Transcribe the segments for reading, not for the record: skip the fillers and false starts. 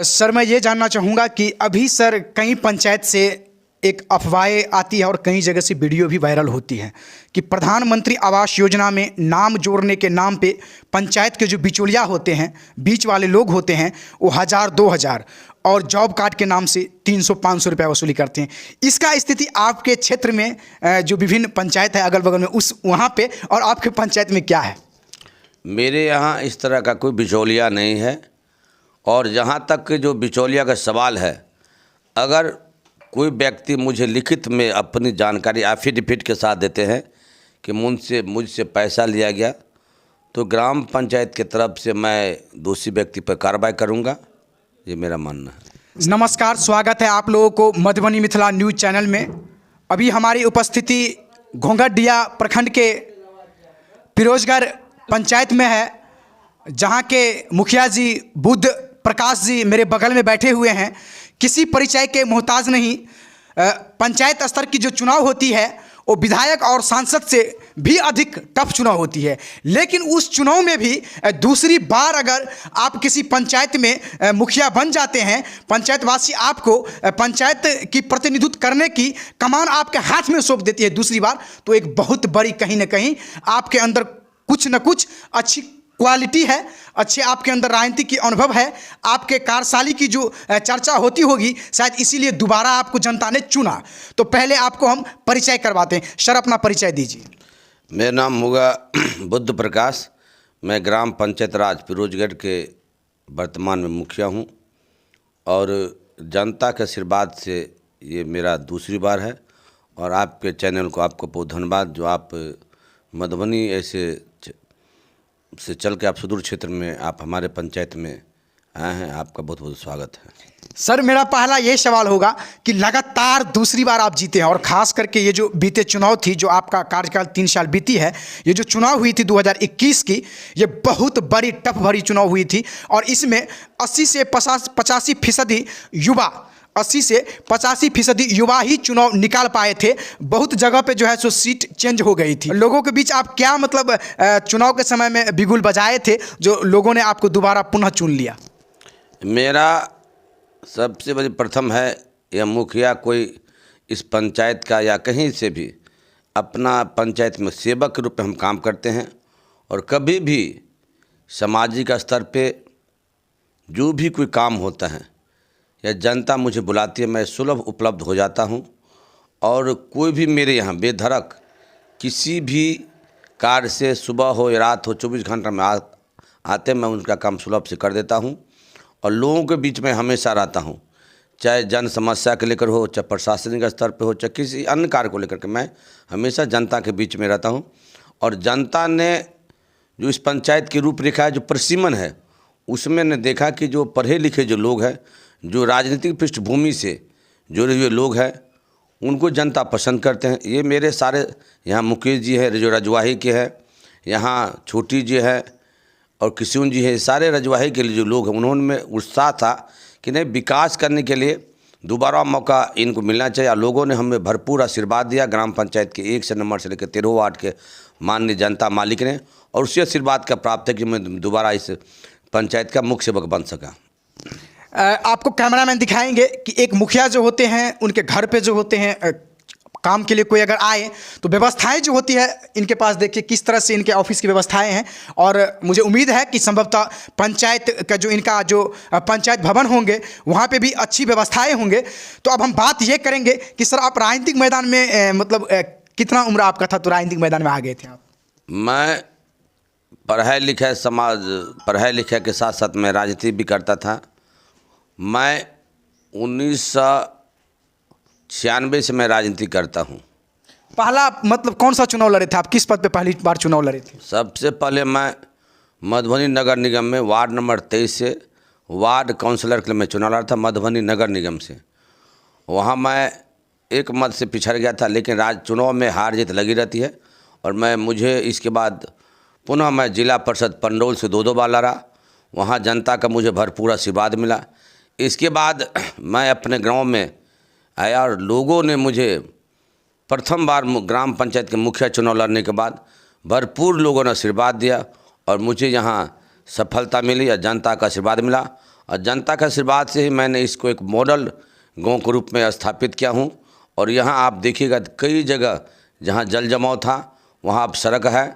Sir मैं ये जानना चाहूँगा कि अभी सर कई पंचायत से एक अफवाहें आती है और कई जगह से वीडियो भी वायरल होती है कि प्रधानमंत्री आवास योजना में नाम जोड़ने के नाम पे पंचायत के जो बिचौलिया होते हैं, बीच वाले लोग होते हैं, वो 1000-2000 और जॉब कार्ड के नाम से 300-500 रुपये वसूली करते हैं। इसका स्थिति आपके क्षेत्र में जो विभिन्न पंचायत है अगल बगल में उस वहाँ पे और आपके पंचायत में क्या है? मेरे यहाँ इस तरह का कोई बिचौलिया नहीं है। और जहाँ तक जो बिचौलिया का सवाल है, अगर कोई व्यक्ति मुझे लिखित में अपनी जानकारी एफिडेविट के साथ देते हैं कि मुझसे पैसा लिया गया, तो ग्राम पंचायत की तरफ से मैं दोषी व्यक्ति पर कार्रवाई करूँगा, ये मेरा मानना है। नमस्कार, स्वागत है आप लोगों को मधुबनी मिथिला न्यूज़ चैनल में। अभी हमारी उपस्थिति घोंघटडिया प्रखंड के पिरोजगढ़ पंचायत में है, जहाँ के मुखिया जी बुद्ध प्रकाश जी मेरे बगल में बैठे हुए हैं। किसी परिचय के मोहताज नहीं। पंचायत स्तर की जो चुनाव होती है वो विधायक और सांसद से भी अधिक टफ चुनाव होती है, लेकिन उस चुनाव में भी दूसरी बार अगर आप किसी पंचायत में मुखिया बन जाते हैं, पंचायतवासी आपको पंचायत की प्रतिनिधित्व करने की कमान आपके हाथ में सौंप देती है दूसरी बार, तो एक बहुत बड़ी कहीं ना कहीं आपके अंदर कुछ न कुछ अच्छी क्वालिटी है, अच्छे आपके अंदर राजनीति की अनुभव है, आपके कार्यशाली की जो चर्चा होती होगी, शायद इसीलिए दोबारा आपको जनता ने चुना। तो पहले आपको हम परिचय करवाते हैं। सर अपना परिचय दीजिए। मेरा नाम होगा बुद्ध प्रकाश। मैं ग्राम पंचायत राज पिरोजगढ़ के वर्तमान में मुखिया हूँ और जनता के आशीर्वाद से ये मेरा दूसरी बार है। और आपके चैनल को आपको बहुत धन्यवाद, जो आप मधुबनी ऐसे से चल के आप सुदूर क्षेत्र में आप हमारे पंचायत में आए हैं, आपका बहुत बहुत स्वागत है। सर मेरा पहला ये सवाल होगा कि लगातार दूसरी बार आप जीते हैं, और ख़ास करके ये जो बीते चुनाव थी, जो आपका कार्यकाल 3 साल बीती है, ये जो चुनाव हुई थी 2021 की, ये बहुत बड़ी टफ भरी चुनाव हुई थी और इसमें 80 से 85% युवा 80 से 85% युवा ही चुनाव निकाल पाए थे। बहुत जगह पे जो है सो सीट चेंज हो गई थी। लोगों के बीच आप क्या मतलब चुनाव के समय में बिगुल बजाए थे जो लोगों ने आपको दोबारा पुनः चुन लिया? मेरा सबसे बड़ी प्रथम है, यह मुखिया कोई इस पंचायत का या कहीं से भी अपना पंचायत में सेवक के रूप में हम काम करते हैं, और कभी भी सामाजिक स्तर पे जो भी कोई काम होता है या जनता मुझे बुलाती है, मैं सुलभ उपलब्ध हो जाता हूं। और कोई भी मेरे यहाँ बेधड़क किसी भी कार्य से सुबह हो या रात हो 24 घंटा में आते, मैं उनका काम सुलभ से कर देता हूं। और लोगों के बीच में हमेशा रहता हूं, चाहे जन समस्या के लेकर हो, चाहे प्रशासनिक स्तर पे हो, चाहे किसी अन्य कार्य को लेकर के, मैं हमेशा जनता के बीच में रहता हूँ। और जनता ने जो इस पंचायत की रूपरेखा है, जो परिसीमन है, उसमें ने देखा कि जो पढ़े लिखे जो लोग हैं, जो राजनीतिक पृष्ठभूमि से जुड़े हुए लोग हैं, उनको जनता पसंद करते हैं। ये मेरे सारे यहाँ मुकेश जी है जो रजवाही के हैं, यहाँ छोटी जी है और किशुन जी है, सारे रजवाही के लिए जो लोग हैं, उन्होंने में उत्साह था कि नहीं, विकास करने के लिए दोबारा मौका इनको मिलना चाहिए। और लोगों ने हमें भरपूर आशीर्वाद दिया, ग्राम पंचायत के 1 नंबर से लेकर 13 वार्ड के माननीय जनता मालिक ने, और उसी आशीर्वाद का प्राप्त है कि मैं दोबारा इस पंचायत का मुख्य सेवक बन सका। आपको कैमरामैन दिखाएंगे कि एक मुखिया जो होते हैं, उनके घर पे जो होते हैं काम के लिए कोई अगर आए तो व्यवस्थाएं जो होती है इनके पास, देखिए किस तरह से इनके ऑफिस की व्यवस्थाएं हैं। और मुझे उम्मीद है कि संभवतः पंचायत का जो इनका जो पंचायत भवन होंगे वहाँ पे भी अच्छी व्यवस्थाएं होंगे। तो अब हम बात ये करेंगे कि सर आप राजनीतिक मैदान में मतलब कितना उम्र आपका था तो राजनीतिक मैदान में आ गए थे आप? मैं पढ़ाई लिखाई के साथ साथ मैं राजनीति भी करता था। मैं 1996 से मैं राजनीति करता हूँ। पहला मतलब कौन सा चुनाव लड़े थे आप? किस पद पे पहली बार चुनाव लड़े थे? सबसे पहले मैं मधुबनी नगर निगम में वार्ड नंबर 23 से वार्ड काउंसलर के लिए मैं चुनाव लड़ा था, मधुबनी नगर निगम से। वहाँ मैं एक मत से पिछड़ गया था, लेकिन चुनाव में हार जीत लगी रहती है। और मुझे इसके बाद पुनः मैं जिला परिषद पंडौल से 2 बार लड़ा, वहाँ जनता का मुझे भरपूर आशीर्वाद मिला। इसके बाद मैं अपने गांव में आया और लोगों ने मुझे प्रथम बार ग्राम पंचायत के मुखिया चुनाव लड़ने के बाद भरपूर लोगों ने आशीर्वाद दिया और मुझे यहाँ सफलता मिली या जनता का आशीर्वाद मिला। और जनता के आशीर्वाद से ही मैंने इसको एक मॉडल गांव के रूप में स्थापित किया हूं। और यहाँ आप देखिएगा कई जगह जहाँ जल जमाव था वहाँ अब सड़क है,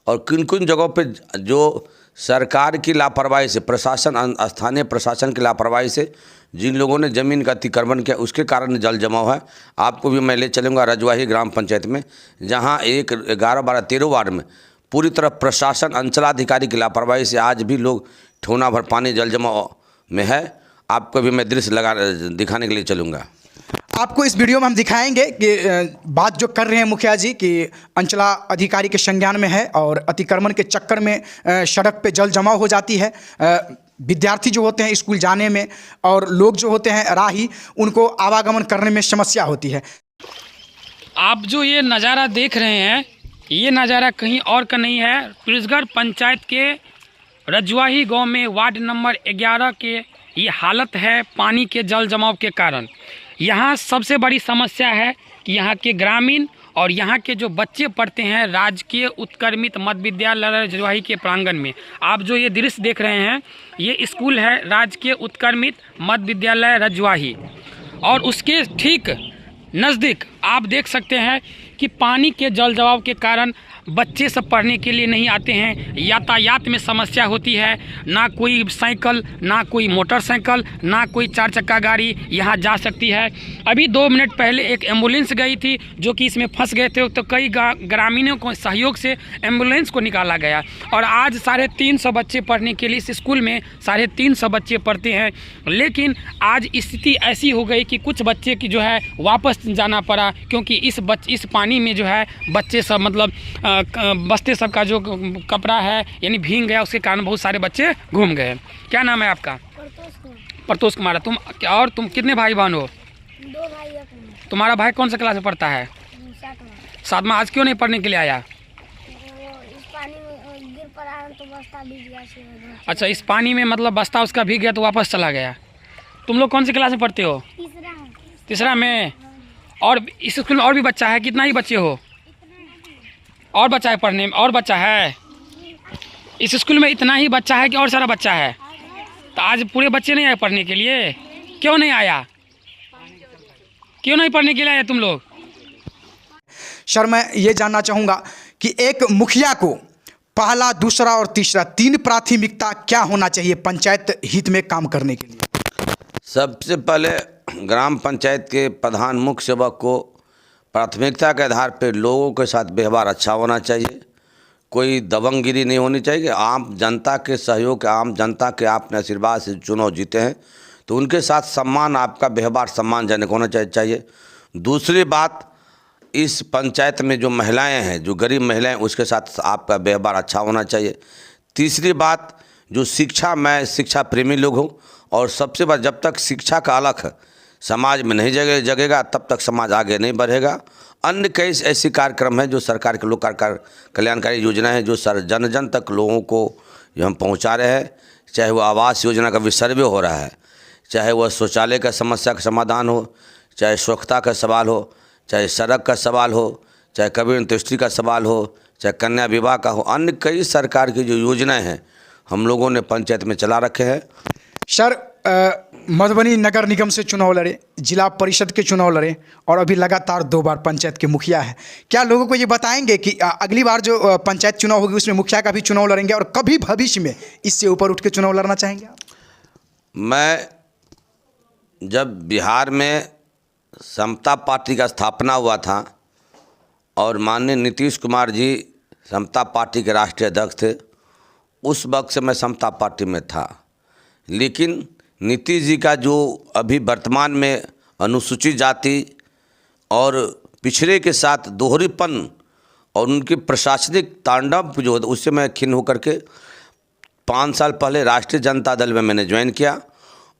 और किन किन जगहों पे जो सरकार की लापरवाही से, प्रशासन, स्थानीय प्रशासन की लापरवाही से जिन लोगों ने ज़मीन का अतिक्रमण किया उसके कारण जल जमाव है। आपको भी मैं ले चलूँगा रजवाही ग्राम पंचायत में, जहाँ 1, 11, 12, 13 वार्ड में पूरी तरह प्रशासन, अंचलाधिकारी की लापरवाही से आज भी लोग ठोना भर पानी जल जमाव में है। आपको भी मैं दृश्य दिखाने के लिए चलूँगा। आपको इस वीडियो में हम दिखाएंगे कि बात जो कर रहे हैं मुखिया जी कि अंचला अधिकारी के संज्ञान में है और अतिक्रमण के चक्कर में सड़क पे जल जमाव हो जाती है। विद्यार्थी जो होते हैं स्कूल जाने में और लोग जो होते हैं राही, उनको आवागमन करने में समस्या होती है। आप जो ये नज़ारा देख रहे हैं, ये नज़ारा कहीं और का नहीं है, पिरसगढ़ पंचायत के रजवाही गांव में वार्ड नंबर 11 के ये हालत है पानी के जल जमाव के कारण। यहाँ सबसे बड़ी समस्या है कि यहाँ के ग्रामीण और यहाँ के जो बच्चे पढ़ते हैं राजकीय उत्क्रमित मध्य विद्यालय रजवाही के प्रांगण में। आप जो ये दृश्य देख रहे हैं, ये स्कूल है राजकीय उत्क्रमित मध्य विद्यालय रजवाही, और उसके ठीक नज़दीक आप देख सकते हैं कि पानी के जल जमाव के कारण बच्चे सब पढ़ने के लिए नहीं आते हैं। यातायात में समस्या होती है, ना कोई साइकिल, ना कोई मोटरसाइकिल, ना कोई 4 चक्का गाड़ी यहाँ जा सकती है। अभी 2 मिनट पहले एक एम्बुलेंस गई थी जो कि इसमें फंस गए थे, तो कई ग्रामीणों को सहयोग से एम्बुलेंस को निकाला गया। और आज 350 बच्चे पढ़ने के लिए इस स्कूल में 350 बच्चे पढ़ते हैं, लेकिन आज स्थिति ऐसी हो गई कि कुछ बच्चे की जो है वापस जाना पड़ा, क्योंकि इस पानी में जो है बच्चे सब मतलब बस्ते सब का जो कपड़ा है यानी भीग गया, उसके कारण बहुत सारे बच्चे घूम गए। क्या नाम है आपका? प्रतोष कुमार। तुम कितने भाई बहन हो? 2 भाई। तुम्हारा भाई कौन सा क्लास में पढ़ता है? 7वां। आज क्यों नहीं पढ़ने के लिए आया? इस पानी में गिर पड़ा तो बस्ता भीग गया। अच्छा, इस पानी में मतलब बस्ता उसका भीग गया तो वापस चला गया। तुम लोग कौन सी क्लास में पढ़ते हो? तीसरा में। और इस स्कूल में और भी बच्चा है? कितना ही बच्चे हो? और बच्चा है पढ़ने में? और बच्चा है इस स्कूल में? इतना ही बच्चा है कि और सारा बच्चा है? तो आज पूरे बच्चे नहीं आए पढ़ने के लिए? क्यों नहीं आया? क्यों नहीं पढ़ने के लिए आए तुम लोग? सर, मैं ये जानना चाहूँगा कि एक मुखिया को पहला, दूसरा और तीसरा 3 प्राथमिकता क्या होना चाहिए पंचायत हित में काम करने के लिए? सबसे पहले ग्राम पंचायत के प्रधान मुख्य सेवक को प्राथमिकता के आधार पर लोगों के साथ व्यवहार अच्छा होना चाहिए, कोई दबंगगिरी नहीं होनी चाहिए। आम जनता के सहयोग, आम जनता के आपने आशीर्वाद से चुनाव जीते हैं तो उनके साथ सम्मान, आपका व्यवहार सम्मानजनक होना चाहिए। दूसरी बात, इस पंचायत में जो महिलाएं हैं, जो गरीब महिलाएं, उसके साथ आपका व्यवहार अच्छा होना चाहिए। तीसरी बात, जो शिक्षा प्रेमी लोग हों, और सबसे बड़ा, जब तक शिक्षा का अलख समाज में नहीं जगेगा तब तक समाज आगे नहीं बढ़ेगा। अन्य कई ऐसे कार्यक्रम हैं जो सरकार के लोक कल्याणकारी योजनाएं हैं जो जन जन तक लोगों को हम पहुंचा रहे हैं। चाहे वो आवास योजना का भी सर्वे हो रहा है, चाहे वह शौचालय का समस्या का समाधान हो, चाहे स्वच्छता का सवाल हो, चाहे सड़क का सवाल हो, चाहे कबीर अंत्येष्टि का सवाल हो, चाहे कन्या विवाह का हो, अन्य कई सरकार की जो योजनाएं हैं हम लोगों ने पंचायत में चला रखे हैं। सर, मधुबनी नगर निगम से चुनाव लड़े, जिला परिषद के चुनाव लड़े और अभी लगातार 2 बार पंचायत के मुखिया है। क्या लोगों को ये बताएंगे कि अगली बार जो पंचायत चुनाव होगी उसमें मुखिया का भी चुनाव लड़ेंगे और कभी भविष्य में इससे ऊपर उठ के चुनाव लड़ना चाहेंगे? मैं जब बिहार में समता पार्टी का स्थापना हुआ था और माननीय नीतीश कुमार जी समता पार्टी के राष्ट्रीय अध्यक्ष थे, उस वक्त से मैं समता पार्टी में था। लेकिन नीतीश जी का जो अभी वर्तमान में अनुसूचित जाति और पिछड़े के साथ दोहरीपन और उनकी प्रशासनिक तांडव जो है, उससे मैं खिन्न होकर के 5 साल पहले राष्ट्रीय जनता दल में मैंने ज्वाइन किया।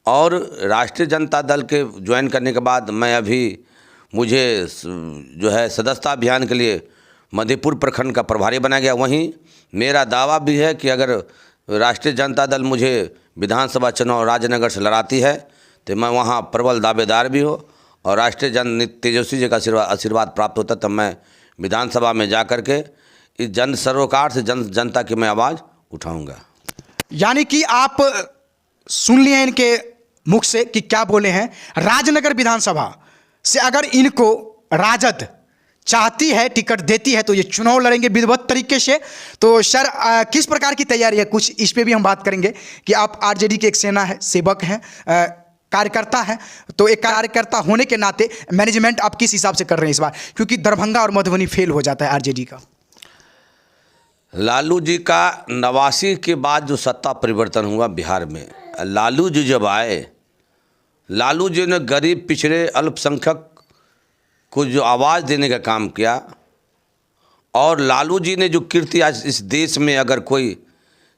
और राष्ट्रीय जनता दल के ज्वाइन करने के बाद मुझे जो है सदस्यता अभियान के लिए मधेपुर प्रखंड का प्रभारी बनाया गया। वहीं मेरा दावा भी है कि अगर राष्ट्रीय जनता दल मुझे विधानसभा चुनाव राजनगर से लड़ाती है तो मैं वहां प्रबल दावेदार भी हो, और राष्ट्रीय तेजस्वी जी का आशीर्वाद प्राप्त होता तब मैं विधानसभा में जा कर के इस जन सरोकार से जनता की मैं आवाज़ उठाऊंगा। यानी कि आप सुन लिए हैं इनके मुख से कि क्या बोले हैं। राजनगर विधानसभा से अगर इनको राजद चाहती है, टिकट देती है, तो ये चुनाव लड़ेंगे विधिवत तरीके से। तो सर किस प्रकार की तैयारी है, कुछ इस पे भी हम बात करेंगे कि आप आरजेडी के एक सेना है, सेवक हैं, कार्यकर्ता है, तो एक कार्यकर्ता होने के नाते मैनेजमेंट आप किस हिसाब से कर रहे हैं इस बार, क्योंकि दरभंगा और मधुबनी फेल हो जाता है आरजेडी का। लालू जी का 89 के बाद जो सत्ता परिवर्तन हुआ बिहार में, लालू जी जब आए, लालू जी ने गरीब पिछड़े अल्पसंख्यक को जो आवाज़ देने का काम किया, और लालू जी ने जो कीर्ति आज इस देश में अगर कोई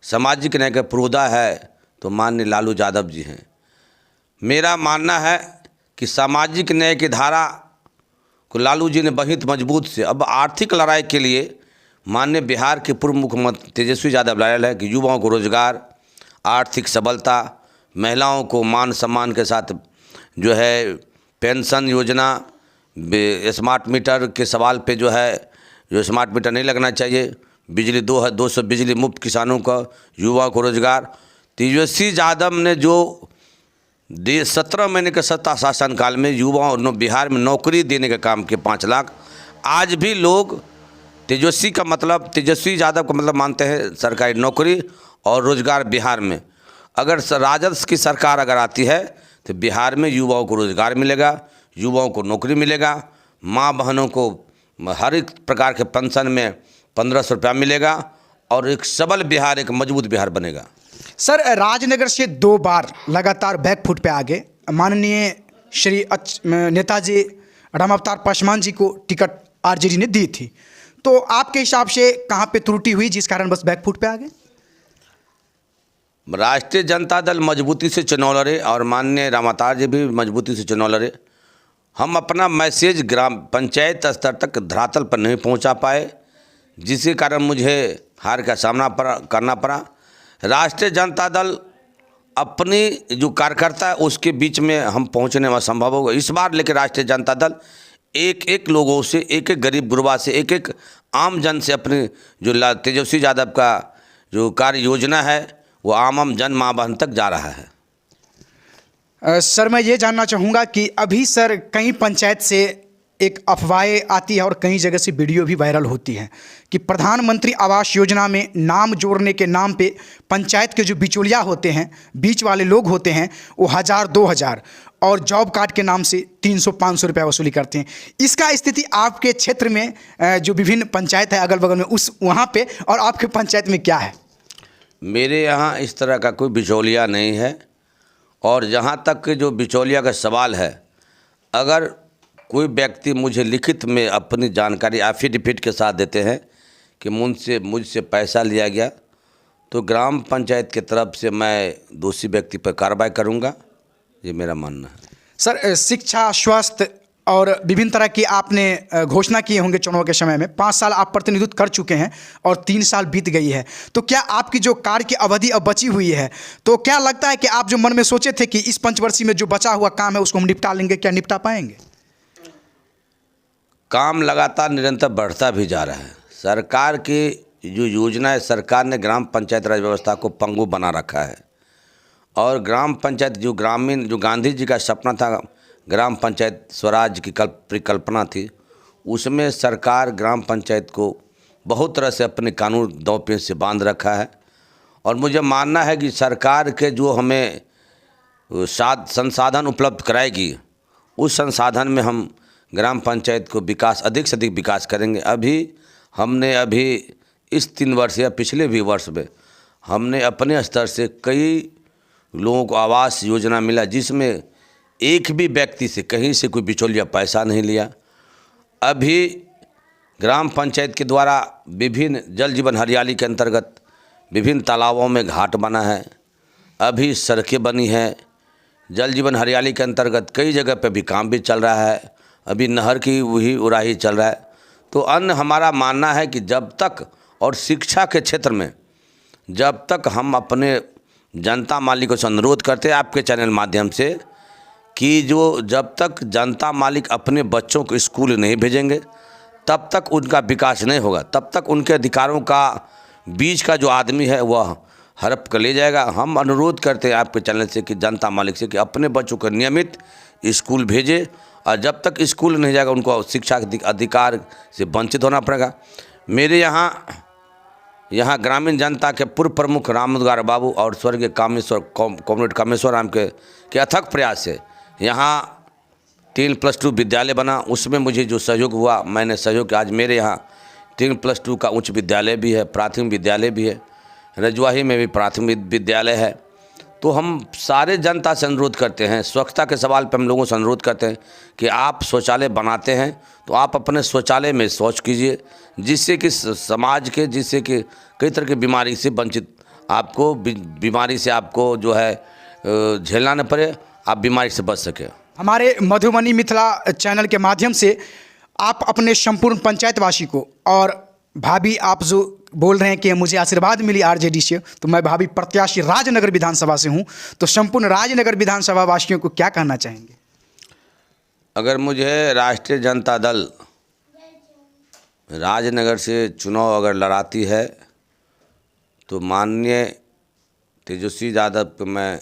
सामाजिक न्याय का पुरोधा है तो माननीय लालू यादव जी हैं। मेरा मानना है कि सामाजिक न्याय की धारा को लालू जी ने बहुत मजबूत से, अब आर्थिक लड़ाई के लिए माननीय बिहार के पूर्व मुख्यमंत्री तेजस्वी यादव लायल है कि युवाओं को रोजगार, आर्थिक सबलता, महिलाओं को मान सम्मान के साथ जो है पेंशन योजना, स्मार्ट मीटर के सवाल पे जो है, जो स्मार्ट मीटर नहीं लगना चाहिए, बिजली 200 बिजली मुफ्त किसानों का, युवाओं को रोजगार। तेजस्वी यादव ने जो 17 महीने के सत्ता शासनकाल में युवाओं बिहार में नौकरी देने का काम किया 5 लाख। आज भी लोग तेजस्वी यादव का मतलब मानते हैं सरकारी नौकरी और रोजगार बिहार में। अगर राजद की सरकार अगर आती है तो बिहार में युवाओं को रोजगार मिलेगा, युवाओं को नौकरी मिलेगा, माँ बहनों को हर एक प्रकार के पेंशन में 1500 रुपया मिलेगा, और एक सबल बिहार, एक मजबूत बिहार बनेगा। सर राजनगर से 2 बार लगातार बैकफुट पे आगे माननीय श्री नेताजी रामावतार पासवान जी को टिकट आरजेडी ने दी थी, तो आपके हिसाब से कहाँ पे त्रुटि हुई जिस कारण बस बैकफुट पे आ गए? राष्ट्रीय जनता दल मजबूती से चुनाव लड़े और माननीय रामावतार जी भी मजबूती से चुनाव लड़े। हम अपना मैसेज ग्राम पंचायत स्तर तक धरातल पर नहीं पहुंचा पाए, जिसके कारण मुझे हार का सामना करना पड़ा। राष्ट्रीय जनता दल अपनी जो कार्यकर्ता है उसके बीच में हम पहुंचने में असंभव होगा इस बार, लेकिन राष्ट्रीय जनता दल एक लोगों से, एक गरीब गुरबा से, एक आम जन से अपनी जो तेजस्वी यादव का जो कार्य योजना है वो आम जन माँ बहन तक जा रहा है। सर मैं ये जानना चाहूँगा कि अभी सर कई पंचायत से एक अफवाहें आती है और कई जगह से वीडियो भी वायरल होती है कि प्रधानमंत्री आवास योजना में नाम जोड़ने के नाम पे पंचायत के जो बिचौलिया होते हैं, बीच वाले लोग होते हैं, वो 1000-2000 और जॉब कार्ड के नाम से 300-500 रुपया वसूली करते हैं। इसका स्थिति आपके क्षेत्र में जो विभिन्न पंचायत है अगल बगल में वहाँ पे और आपके पंचायत में क्या है? मेरे यहाँ इस तरह का कोई बिचौलिया नहीं है, और जहाँ तक जो बिचौलिया का सवाल है, अगर कोई व्यक्ति मुझे लिखित में अपनी जानकारी एफिडेविट के साथ देते हैं कि मुझसे पैसा लिया गया, तो ग्राम पंचायत की तरफ से मैं दोषी व्यक्ति पर कार्रवाई करूँगा, ये मेरा मानना है। सर शिक्षा, स्वास्थ्य और विभिन्न तरह की आपने घोषणा किए होंगे चुनाव के समय में। 5 साल आप प्रतिनिधित्व कर चुके हैं और 3 साल बीत गई है, तो क्या आपकी जो कार्य की अवधि अब बची हुई है, तो क्या लगता है कि आप जो मन में सोचे थे कि इस पंचवर्षीय में जो बचा हुआ काम है उसको हम निपटा लेंगे, क्या निपटा पाएंगे? काम लगातार निरंतर बढ़ता भी जा रहा है। सरकार की जो योजना है, सरकार ने ग्राम पंचायत राज व्यवस्था को पंगु बना रखा है, और ग्राम पंचायत जो ग्रामीण, जो गांधी जी का सपना था, ग्राम पंचायत स्वराज की परिकल्पना थी, उसमें सरकार ग्राम पंचायत को बहुत तरह से अपने कानून दांव से बांध रखा है। और मुझे मानना है कि सरकार के जो हमें संसाधन उपलब्ध कराएगी, उस संसाधन में हम ग्राम पंचायत को अधिक से अधिक विकास करेंगे। हमने इस 3 वर्ष या पिछले भी वर्ष में हमने अपने स्तर से कई लोगों को आवास योजना मिला, जिसमें एक भी व्यक्ति से कहीं से कोई बिचौलिया पैसा नहीं लिया। अभी ग्राम पंचायत के द्वारा विभिन्न जल जीवन हरियाली के अंतर्गत विभिन्न तालाबों में घाट बना है, अभी सड़कें बनी हैं। जल जीवन हरियाली के अंतर्गत कई जगह पे भी काम भी चल रहा है, अभी नहर की वही उड़ाही चल रहा है। तो अन्य हमारा मानना है कि जब तक, और शिक्षा के क्षेत्र में जब तक हम अपने जनता मालिकों से अनुरोध करते हैं आपके चैनल माध्यम से कि जब तक जनता मालिक अपने बच्चों को स्कूल नहीं भेजेंगे तब तक उनका विकास नहीं होगा, तब तक उनके अधिकारों का बीच का जो आदमी है वह हड़प कर ले जाएगा। हम अनुरोध करते हैं आपके चैनल से कि जनता मालिक से कि अपने बच्चों को नियमित स्कूल भेजें, और जब तक स्कूल नहीं जाएगा उनको शिक्षा के अधिकार से वंचित होना पड़ेगा। मेरे यहाँ ग्रामीण जनता के पूर्व प्रमुख रामदुगार बाबू और स्वर्गीय कामेश्वर कॉमरेड कामेश्वर राम के अथक प्रयास से यहाँ 3+2 विद्यालय बना। उसमें मुझे जो सहयोग हुआ, मैंने सहयोग किया। आज मेरे यहाँ 3+2 का उच्च विद्यालय भी है, प्राथमिक विद्यालय भी है, रजवाही में भी प्राथमिक विद्यालय है। तो हम सारे जनता से अनुरोध करते हैं, स्वच्छता के सवाल पर हम लोगों से अनुरोध करते हैं कि आप शौचालय बनाते हैं तो आप अपने शौचालय में शौच कीजिए, जिससे कि समाज के, जिससे कि कई तरह की बीमारी से वंचित, आपको बीमारी से आपको जो है झेलना न पड़े, आप बीमारी से बच सके। हमारे मधुबनी मिथिला चैनल के माध्यम से आप अपने संपूर्ण पंचायतवासी को, और भाभी आप जो बोल रहे हैं कि मुझे आशीर्वाद मिली आरजेडी से, तो मैं भाभी प्रत्याशी राजनगर विधानसभा से हूं, तो संपूर्ण राजनगर विधानसभा वासियों को क्या कहना चाहेंगे? अगर मुझे राष्ट्रीय जनता दल राजनगर से चुनाव अगर लड़ाती है तो माननीय तेजस्वी यादव को मैं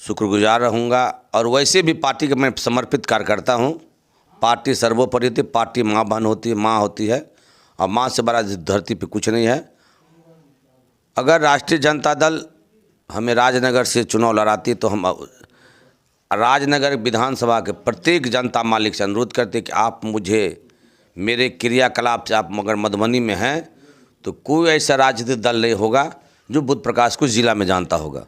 शुक्रगुजार रहूँगा। और वैसे भी पार्टी के मैं समर्पित कार्यकर्ता हूँ। पार्टी सर्वोपरि होती है, पार्टी माँ बहन होती है, माँ होती है, और माँ से बड़ा धरती पे कुछ नहीं है। अगर राष्ट्रीय जनता दल हमें राजनगर से चुनाव लड़ाती तो हम राजनगर विधानसभा के प्रत्येक जनता मालिक से अनुरोध करते कि आप मुझे मेरे क्रियाकलाप से, आप मगर मधुबनी में हैं तो कोई ऐसा राजनीतिक दल नहीं होगा जो बुद्ध प्रकाश को जिला में जानता होगा,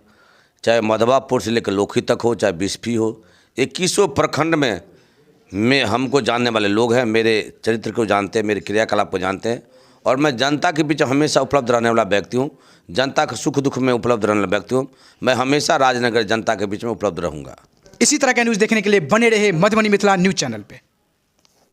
चाहे मधवापुर से लेकर लोखी तक हो, चाहे बिस्फी हो, 21 प्रखंड में हमको जानने वाले लोग हैं, मेरे चरित्र को जानते हैं, मेरे क्रियाकलाप को जानते हैं। और मैं जनता के बीच हमेशा उपलब्ध रहने वाला व्यक्ति हूँ, जनता के सुख दुख में उपलब्ध रहने वाला व्यक्ति हूँ। मैं हमेशा राजनगर जनता के बीच में उपलब्ध रहूँगा। इसी तरह के न्यूज़ देखने के लिए बने रहे मधुबनी मिथिला न्यूज़ चैनल पे।